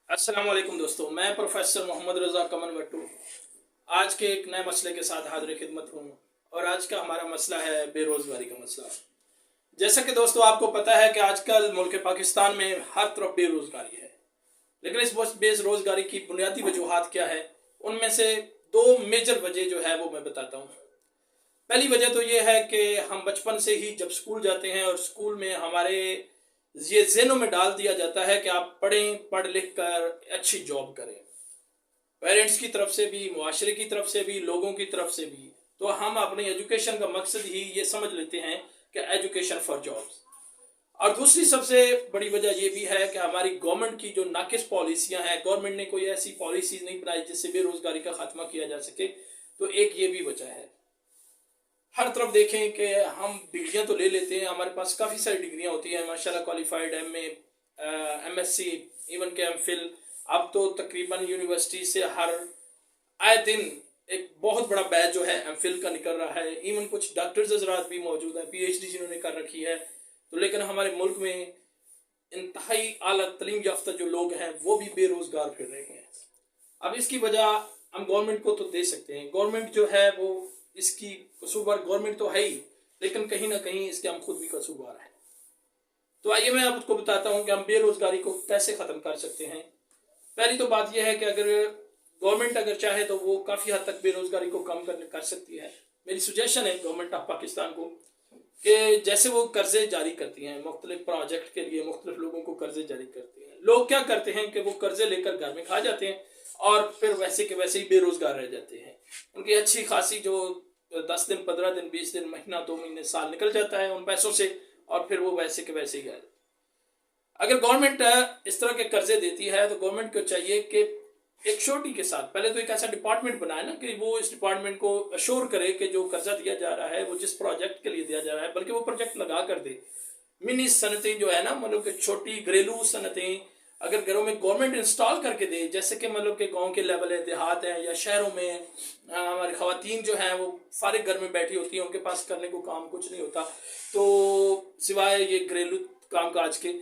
अस्सलाम वालेकुम दोस्तों, मैं प्रोफेसर मोहम्मद रज़ा कमन वट्टू आज के एक नए मसले के साथ हाजिर खिदमत हूँ। और आज का हमारा मसला है बेरोज़गारी का मसला। जैसा कि दोस्तों आपको पता है कि आजकल मुल्क पाकिस्तान में हर तरफ बेरोज़गारी है, लेकिन इस बेरोज़गारी की बुनियादी वजूहात क्या है, उनमें से दो मेजर वजह जो है वो मैं बताता हूँ। पहली वजह तो ये है कि हम बचपन से ही जब स्कूल जाते हैं और स्कूल में हमारे ये ज़हनों में डाल दिया जाता है कि आप पढ़ें, पढ़ लिख कर अच्छी जॉब करें। पेरेंट्स की तरफ से भी, मुआशरे की तरफ से भी, लोगों की तरफ से भी। तो हम अपनी एजुकेशन का मकसद ही ये समझ लेते हैं कि एजुकेशन फॉर जॉब्स। और दूसरी सबसे बड़ी वजह ये भी है कि हमारी गवर्नमेंट की जो नाकिस पॉलिसियां हैं, गवर्नमेंट ने कोई ऐसी पॉलिसीज नहीं बनाई जिससे बेरोजगारी का खात्मा किया जा सके। तो एक ये भी वजह है। हर तरफ देखें कि हम डिग्रियां तो ले लेते हैं, हमारे पास काफ़ी सारी डिग्रियां होती हैं माशाल्लाह, क्वालिफाइड MA, MSc, इवन के MPhil। अब तो तकरीबन यूनिवर्सिटी से हर आए दिन एक बहुत बड़ा बैच जो है MPhil का निकल रहा है। इवन कुछ डॉक्टर्स हजरात भी मौजूद हैं, PhD जिन्होंने कर रखी है। तो लेकिन हमारे मुल्क में इंतहाई आला तलीम याफ्ता जो लोग हैं वो भी बेरोजगार फिर रहे हैं। अब इसकी वजह हम गवर्नमेंट को तो दे सकते हैं। गवर्नमेंट जो है वो इसकी कसूरवार गवर्नमेंट तो है ही, लेकिन कहीं ना कहीं इसके हम खुद भी कसूरवार हैं। तो आइए मैं आपको बताता हूँ कि हम बेरोजगारी को कैसे ख़त्म कर सकते हैं। पहली तो बात यह है कि अगर गवर्नमेंट अगर चाहे तो वो काफ़ी हद तक बेरोजगारी को कम कर सकती है। मेरी सुजेशन है गवर्नमेंट ऑफ पाकिस्तान को कि जैसे वो कर्जे जारी करती हैं मुख्तलिफ प्रोजेक्ट के लिए, मुख्तलिफ लोगों को कर्जे जारी करती हैं। लोग क्या करते हैं कि वो कर्जे लेकर घर में खा जाते हैं और फिर वैसे के वैसे ही बेरोजगार रह जाते हैं। उनकी अच्छी खासी जो 10 दिन, 15 दिन, 20 दिन, महीना, 2 महीने, साल निकल जाता है उन पैसों से, और फिर वो वैसे के वैसे ही गए। अगर गवर्नमेंट इस तरह के कर्जे देती है तो गवर्नमेंट को चाहिए कि एक श्योरिटी के साथ पहले तो एक ऐसा डिपार्टमेंट बनाए ना कि वो इस डिपार्टमेंट को अश्योर करे कि जो कर्जा दिया जा रहा है वो जिस प्रोजेक्ट के लिए दिया जा रहा है, बल्कि वो प्रोजेक्ट लगा कर दे। मिनी सनतें जो है ना, मतलब कि छोटी घरेलू सनतें अगर घरों में गवर्नमेंट इंस्टॉल करके दे, जैसे कि मतलब कि गांव के लेवल है, देहात है या शहरों में हमारी ख़वातीन जो हैं वो फारिग घर में बैठी होती हैं, उनके पास करने को काम कुछ नहीं होता तो सिवाय ये घरेलू काम काज के।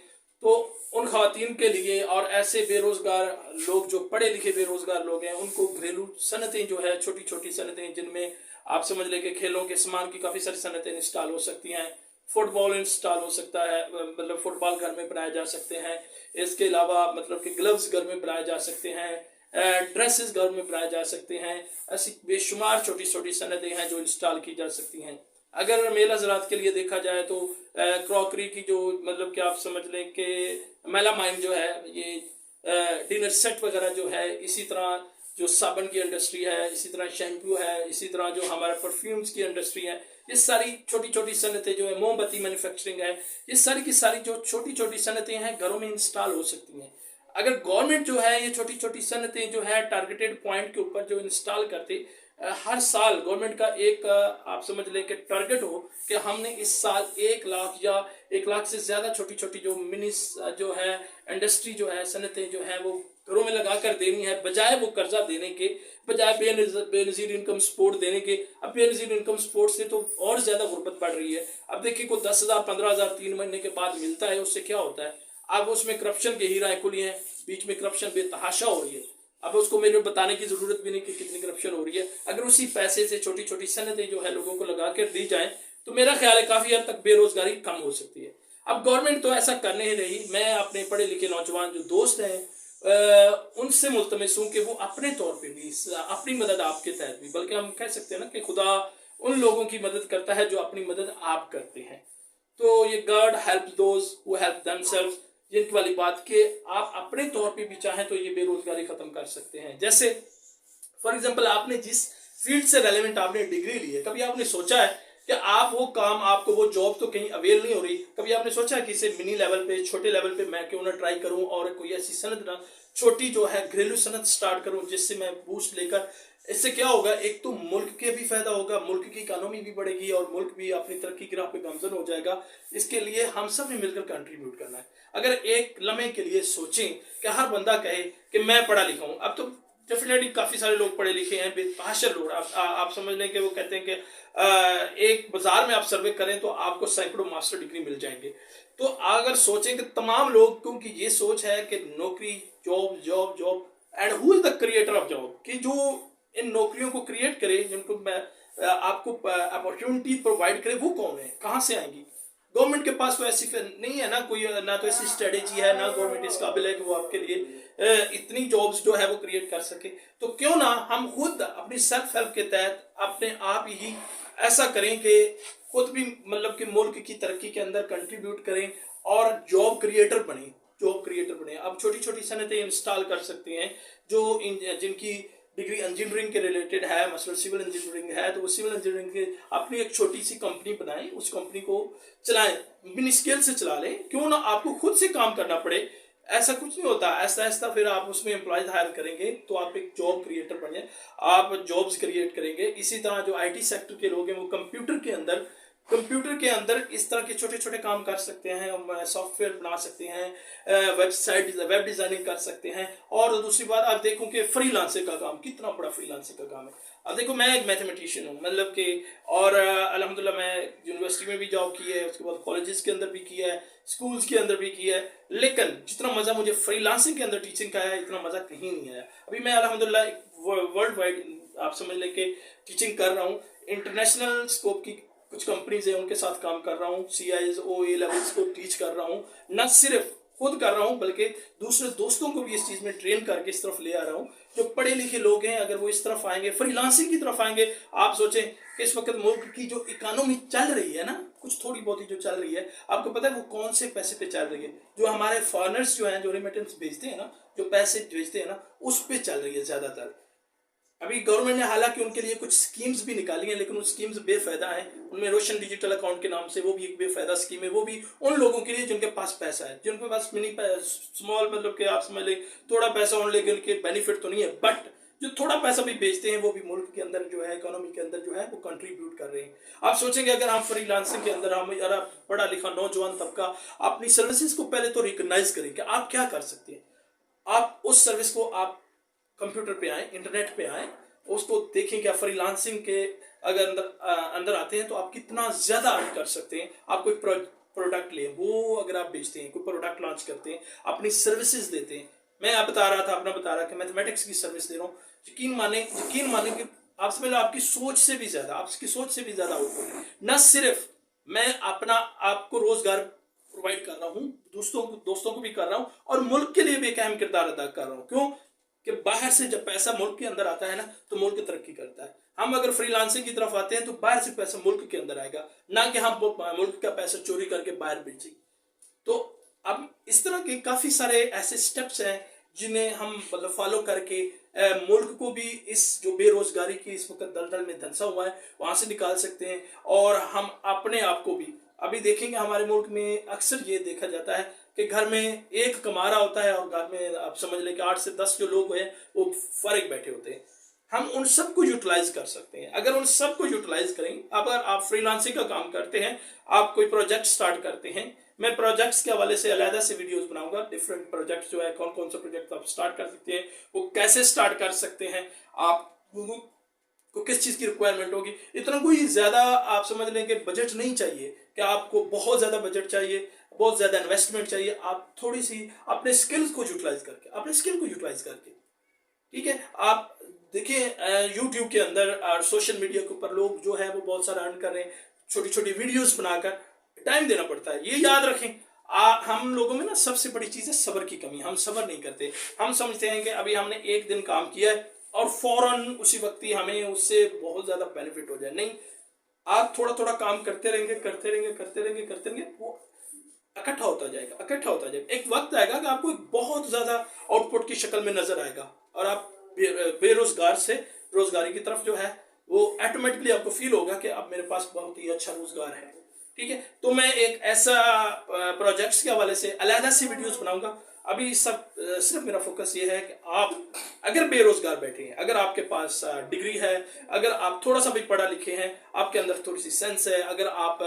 तो उन ख़वातीन के लिए और ऐसे बेरोज़गार लोग जो पढ़े लिखे बेरोज़गार लोग हैं उनको घरेलू सनतें जो है, छोटी छोटी सनतें जिनमें आप समझ लें कि खेलों के सामान की काफ़ी सारी सनतें इंस्टॉल हो सकती हैं। फुटबॉल इंस्टॉल हो सकता है, मतलब फुटबॉल घर में बनाए जा सकते हैं। इसके अलावा मतलब कि ग्लव्स घर में बनाए जा सकते हैं, ड्रेसेस घर में बनाए जा सकते हैं। ऐसी बेशुमार छोटी छोटी सनतें हैं जो इंस्टॉल की जा सकती हैं। अगर मेल हजरात के लिए देखा जाए तो क्रॉकरी की जो मतलब कि आप समझ लें कि मेलामाइन जो है, ये डिनर सेट वगैरह जो है, इसी तरह जो साबन की इंडस्ट्री है, इसी तरह शैम्पू है, इसी तरह जो हमारा परफ्यूम्स की इंडस्ट्री है, ये सारी छोटी छोटी सनतें जो है, मोमबत्ती मैन्युफैक्चरिंग है, ये सारी की सारी जो छोटी छोटी सनतें हैं घरों में इंस्टॉल हो सकती हैं। अगर गवर्नमेंट जो है ये छोटी छोटी सनतें जो है टारगेटेड पॉइंट के ऊपर जो इंस्टॉल करते, हर साल गवर्नमेंट का एक आप समझ लें कि टारगेट हो कि हमने इस साल 1 लाख या 1 लाख से ज़्यादा छोटी छोटी जो मिनी जो है इंडस्ट्री जो है, सनतें जो है वो घरों में लगा कर देनी है, बजाय वो कर्जा देने के, बजाय बेनज़ीर इनकम सपोर्ट देने के। अब बेनज़ीर इनकम सपोर्ट से तो और ज़्यादा गुर्बत बढ़ रही है। अब देखिए को 10,000 15,000 3 महीने के बाद मिलता है, उससे क्या होता है? अब उसमें करप्शन के हीरा खुली हैं, बीच में करप्शन बेतहाशा हो रही है। अब उसको मेरे बताने की ज़रूरत भी नहीं कि कितनी करप्शन हो रही है। अगर उसी पैसे से छोटी छोटी सनतें जो है लोगों को लगा कर दी जाए तो मेरा ख्याल है काफ़ी हद तक बेरोज़गारी कम हो सकती है। अब गवर्नमेंट तो ऐसा करने ही रही। मैं अपने पढ़े लिखे नौजवान जो दोस्त हैं उनसे मुल्तमस हूँ कि वो अपने तौर पे भी अपनी मदद आपके तहत भी, बल्कि हम कह सकते हैं ना कि खुदा उन लोगों की मदद करता है जो अपनी मदद आप करते हैं। तो ये God help those who help themselves, जिनकी वाली बात कि आप अपने तौर पे भी चाहें तो ये बेरोजगारी खत्म कर सकते हैं। जैसे फॉर एग्जांपल आपने जिस फील्ड से रेलेवेंट आपने डिग्री ली है, कभी आपने सोचा है कि आप वो काम, आपको वो जॉब तो कहीं अवेल नहीं हो रही, कभी आपने सोचा है कि इसे मिनी लेवल पे, छोटे लेवल पे मैं क्यों ना ट्राई करूं और कोई ऐसी सनत ना छोटी जो है घरेलू सनत स्टार्ट करूं जिससे मैं बूस्ट लेकर, इससे क्या होगा, एक तो मुल्क के भी फायदा होगा, मुल्क की इकोनॉमी भी बढ़ेगी और मुल्क भी अपनी तरक्की की राह पे गामजन हो जाएगा। इसके लिए हम सब ने मिलकर कंट्रीब्यूट करना है। अगर एक लम्हे के लिए सोचें कि हर बंदा कहे कि मैं पढ़ा लिखा हूँ, अब तो डेफिनेटली काफ़ी सारे लोग पढ़े लिखे हैं, बेतहाशा लोग। आप समझ लें कि वो कहते हैं कि एक बाजार में आप सर्वे करें तो आपको सैकड़ों मास्टर डिग्री मिल जाएंगे। तो अगर सोचें कि तमाम लोगों की ये सोच है कि नौकरी, job job job, and who is the creator of job, कि जो इन नौकरियों को क्रिएट करे, जिनको आपको अपॉर्चुनिटी प्रोवाइड करे, वो कौन है, कहाँ से आएंगी? गवर्नमेंट के पास तो ऐसी नहीं है ना, कोई ना तो ऐसी स्ट्रेटेजी है, ना गवर्नमेंट इस काबिल है कि वो आपके लिए इतनी जॉब्स जो है वो क्रिएट कर सके। तो क्यों ना हम खुद अपनी सेल्फ हेल्प के तहत अपने आप ही ऐसा करें कि खुद भी मतलब कि मुल्क की तरक्की के अंदर कंट्रीब्यूट करें और जॉब क्रिएटर बने, जॉब क्रिएटर बने। अब छोटी छोटी सनतें इंस्टॉल कर सकते हैं जो जिनकी डिग्री इंजीनियरिंग के रिलेटेड है, मतलब सिविल इंजीनियरिंग है, तो वो सिविल इंजीनियरिंग के अपनी एक छोटी सी कंपनी बनाएं, उस कंपनी को चलाएं, बिन स्केल से चला लें। क्यों ना आपको खुद से काम करना पड़े, ऐसा कुछ नहीं होता। ऐसा ऐसा फिर आप उसमें एम्प्लॉयज हायर करेंगे तो आप एक जॉब क्रिएटर बने, आप जॉब्स क्रिएट करेंगे। इसी तरह जो आईटी सेक्टर के लोग हैं वो कंप्यूटर के अंदर इस तरह के छोटे छोटे काम कर सकते हैं, हम सॉफ्टवेयर बना सकते हैं, वेबसाइट वेब डिजाइनिंग कर सकते हैं। और दूसरी बात आप देखो कि फ्रीलांसिंग का काम, कितना बड़ा फ्रीलांसिंग का काम है। अब देखो मैं एक मैथमेटिशियन हूँ, मतलब कि, और अल्हम्दुलिल्लाह मैं यूनिवर्सिटी में भी जॉब की है, उसके बाद कॉलेजेस के अंदर भी किया है, स्कूल्स के अंदर भी किया है, लेकिन जितना मज़ा मुझे फ्रीलांसिंग के अंदर टीचिंग का है, इतना मज़ा कहीं नहीं आया। अभी मैं अल्हम्दुलिल्लाह वर्ल्ड वाइड आप समझ लें कि टीचिंग कर रहा हूँ, इंटरनेशनल स्कोप की कुछ कंपनीज है उनके साथ काम कर रहा हूँ, CIs OA लेवल्स को टीच कर रहा हूँ, न सिर्फ खुद कर रहा हूँ बल्कि दूसरे दोस्तों को भी इस चीज़ में ट्रेन करके इस तरफ ले आ रहा हूँ। जो पढ़े लिखे लोग हैं अगर वो इस तरफ आएंगे, फ्रीलांसिंग की तरफ आएंगे, आप सोचें कि इस वक्त मुल्क की जो इकोनॉमी चल रही है ना, कुछ थोड़ी बहुत ही जो चल रही है, आपको पता है वो कौन से पैसे पे चल रही है? जो हमारे फॉरेनर्स जो हैं, जो रेमिटेंस भेजते हैं ना, जो पैसे भेजते हैं ना, उस पे चल रही है ज़्यादातर। अभी गवर्नमेंट ने हालांकि उनके लिए कुछ स्कीम्स भी निकाली हैं, लेकिन वो स्कीम्स बेफायदा हैं। उनमें रोशन डिजिटल अकाउंट के नाम से वो भी एक बेफायदा स्कीम है, वो भी उन लोगों के लिए जिनके पास पैसा है, जिनके पास स्मॉल, मतलब कि आप समझ लें थोड़ा पैसा होने लेकिन उनके बेनिफिट तो नहीं है, बट जो थोड़ा पैसा भी बेचते हैं वो भी मुल्क के अंदर जो है, इकोनॉमी के अंदर जो है वो कंट्रीब्यूट कर रहे हैं। आप सोचेंगे अगर हम फ्रीलांसिंग के अंदर हम पढ़ा लिखा नौजवान तबका अपनी सर्विसेज को पहले तो रिकॉग्नाइज करें कि आप क्या कर सकते हैं, आप उस सर्विस को आप कंप्यूटर पे आए, इंटरनेट पे आए, उसको देखें कि आप फ्रीलांसिंग के अगर अंदर आते हैं तो आप कितना ज़्यादा अर्न कर सकते हैं। आप कोई प्रोडक्ट लें, वो अगर आप बेचते हैं, कोई प्रोडक्ट लॉन्च करते हैं, अपनी सर्विसेज देते हैं। मैं आप बता रहा कि मैथमेटिक्स की सर्विस दे रहा हूँ, यकीन माने कि आप समझ लो आपकी सोच से भी ज़्यादा आउटपुट है। न सिर्फ मैं अपना आपको रोजगार प्रोवाइड कर रहा हूँ, दोस्तों को भी कर रहा हूँ, और मुल्क के लिए भी एक अहम किरदार अदा कर रहा हूँ। क्यों कि बाहर से जब पैसा मुल्क के अंदर आता है ना तो मुल्क तरक्की करता है। हम अगर फ्रीलांसिंग की तरफ आते हैं तो बाहर से पैसा मुल्क के अंदर आएगा, ना कि हम मुल्क का पैसा चोरी करके बाहर बेचेंगे। तो अब इस तरह के काफ़ी सारे ऐसे स्टेप्स हैं जिन्हें हम मतलब फॉलो करके मुल्क को भी इस जो बेरोजगारी की इस वक्त दलदल में धंसा हुआ है वहाँ से निकाल सकते हैं। और हम अपने आप को भी, अभी देखेंगे हमारे मुल्क में अक्सर ये देखा जाता है कि घर में एक कमा रहा होता है और घर में आप समझ लें कि 8 से 10 जो लोग हैं वो फारिग बैठे होते हैं। हम उन सबको यूटिलाइज कर सकते हैं। अगर उन सबको यूटिलाइज करें, अगर आप फ्रीलांसिंग का काम करते हैं, आप कोई प्रोजेक्ट स्टार्ट करते हैं, मैं प्रोजेक्ट्स के हवाले से अलग से वीडियोस बनाऊंगा। डिफरेंट प्रोजेक्ट्स जो है, कौन कौन सा प्रोजेक्ट आप स्टार्ट कर सकते हैं, वो कैसे स्टार्ट कर सकते हैं, आप को किस चीज़ की रिक्वायरमेंट होगी। इतना कोई ज़्यादा आप समझ लें कि बजट नहीं चाहिए कि आपको बहुत ज़्यादा बजट चाहिए, बहुत ज़्यादा इन्वेस्टमेंट चाहिए। आप थोड़ी सी अपने स्किल्स को यूटिलाइज करके, ठीक है। आप देखिए यूट्यूब के अंदर और सोशल मीडिया के ऊपर लोग जो है वो बहुत सारा अर्न कर रहे हैं, छोटी छोटी वीडियोस बनाकर। टाइम देना पड़ता है, ये याद रखें। हम लोगों में ना सबसे बड़ी चीज़ है सब्र की कमी। हम सब्र नहीं करते। हम समझते हैं कि अभी हमने एक दिन काम किया है और फौरन उसी वक्त ही हमें उससे बहुत ज़्यादा बेनिफिट हो जाए। नहीं, आप थोड़ा थोड़ा काम करते रहेंगे, वो इकट्ठा होता जाएगा। एक वक्त आएगा कि आपको एक बहुत ज़्यादा आउटपुट की शक्ल में नजर आएगा और आप बेरोजगार से रोजगारी की तरफ जो है वो ऑटोमेटिकली आपको फील होगा कि अब मेरे पास बहुत ही अच्छा रोजगार है, ठीक है। तो मैं एक ऐसा प्रोजेक्ट्स के हवाले से अलग से वीडियोस बनाऊंगा। अभी सिर्फ मेरा फोकस ये है कि आप अगर बेरोजगार बैठे हैं, अगर आपके पास डिग्री है, अगर आप थोड़ा सा भी पढ़ा लिखे हैं, आपके अंदर थोड़ी सी सेंस है, अगर आप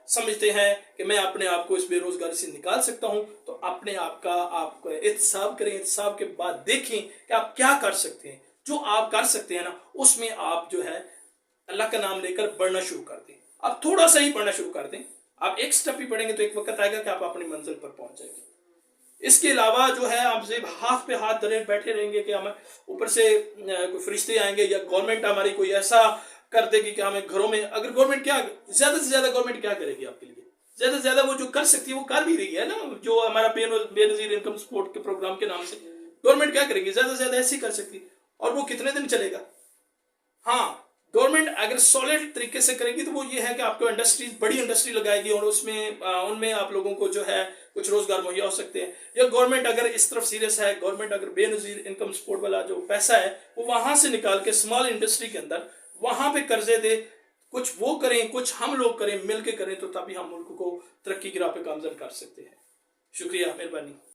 समझते हैं कि मैं अपने आप को इस बेरोजगारी से निकाल सकता हूं, तो अपने आप का आप एहतसाब करें। एहतसाब के बाद देखें कि आप क्या कर सकते हैं। जो आप कर सकते हैं ना, उसमें आप जो है अल्लाह का नाम लेकर बढ़ना शुरू कर दें। आप थोड़ा सा ही बढ़ना शुरू कर दें, आप एक स्टेप ही पढ़ेंगे तो एक वक्त आएगा कि आप अपनी मंजिल पर पहुंच जाएंगे। इसके अलावा जो है आप सिर्फ हाथ पे हाथ धरे बैठे रहेंगे कि हमें ऊपर से कोई फरिश्ते आएंगे या गवर्नमेंट हमारी कोई ऐसा कर देगी कि हमें घरों में, अगर गवर्नमेंट क्या ज्यादा से ज्यादा गवर्नमेंट क्या करेगी आपके लिए, ज्यादा से ज्यादा वो जो कर सकती है वो कर भी रही है ना, जो हमारा बेनजीर इनकम सपोर्ट के प्रोग्राम के नाम से गवर्नमेंट क्या करेगी, ज्यादा से ज्यादा ऐसे ही कर सकती है। और वो कितने दिन चलेगा? हाँ, गवर्नमेंट अगर सॉलिड तरीके से करेगी तो वो ये है कि आपको इंडस्ट्रीज, बड़ी इंडस्ट्री लगाएगी और उसमें उनमें आप लोगों को जो है कुछ रोजगार मुहैया हो सकते हैं। या गवर्नमेंट अगर इस तरफ सीरियस है, गवर्नमेंट अगर बेनजीर इनकम सपोर्ट वाला जो पैसा है वो वहां से निकाल के स्मॉल इंडस्ट्री के अंदर वहां पे कर्जे दे, कुछ वो करें कुछ हम लोग करें, मिल के करें, तो तभी हम मुल्क को तरक्की की राह पे गामजन कर सकते हैं। शुक्रिया, मेहरबानी।